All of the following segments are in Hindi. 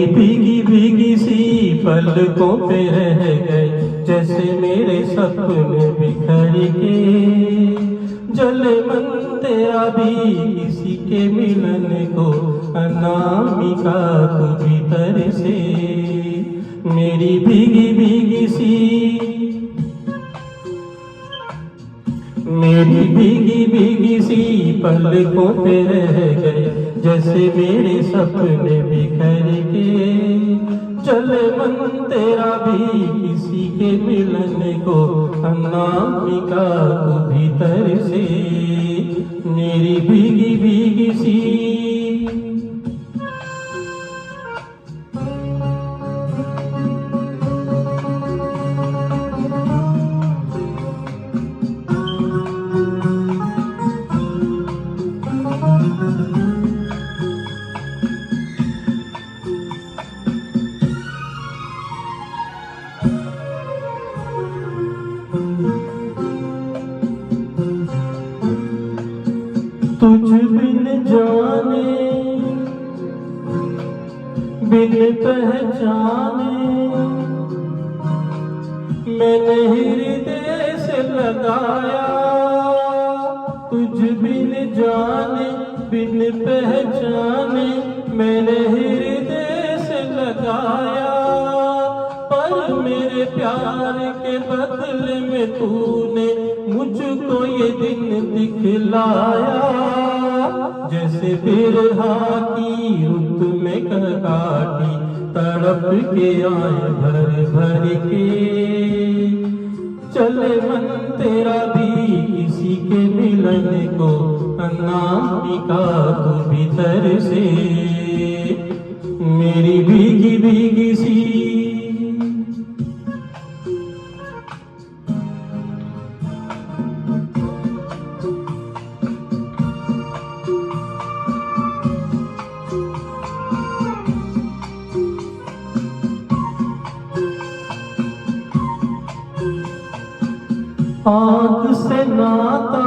भीगी भीगी सी पलकों पे रह गए जैसे मेरे सपने बिखर के। जले मन तेरा भी किसी के मिलन को, अनामिका तू भीतर से। मेरी भीगी भीगी सी, मेरी भीगी भीगी सी पलकों पे रह गए जैसे मेरे सपने बिखर के। चले मन तेरा भी किसी के मिलन को, अनामिका तू भीतर से। मेरी भीगी भीगी सी, तुझ बिन जाने बिन पहचाने मैंने हृदय से लगाया। तुझ बिन जाने बिन पहचाने मैंने हृदय से लगाया। पर मेरे प्यार के बदले में तूने मुझको ये दिन दिखलाया। जैसे बिरहा की रुत में काटी तड़प के आए भर भर के। चले मन तेरा भी किसी के मिलन को, अनामिका तू भीतर से। मेरी भीगी भीगी सी, आँख से नाता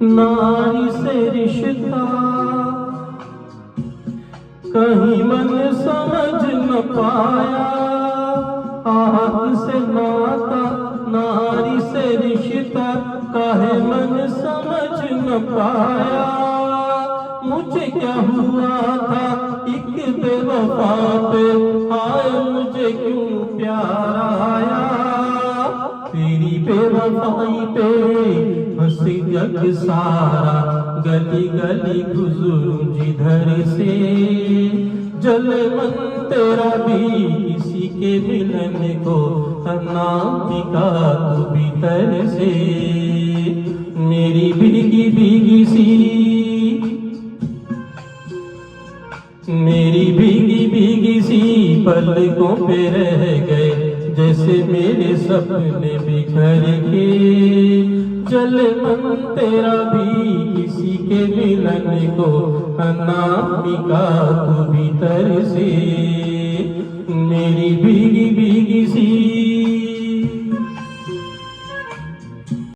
नारी से रिश्ता, कहीं मन समझ न पाया। आँख से नाता नारी से रिश्ता, काहे मन समझ न पाया। मुझे क्या हुआ था एक बेवफा पे, हाय मुझे क्यों प्यार आया। तेरी बेवफाई पे हंस जग सारा, गली गली गुजरूं जिधर से। जले मन तेरा भी किसी के मिलन को, अनामिका तू भीतर से। मेरी भीगी भीगी सी, मेरी भीगी भीगी सी पलकों पे रह गए जैसे मेरे सपने बिखर के। जले मन तेरा भी किसी के मिलन को, अनामिका तू भीतर से। मेरी भीगी भीगी सी।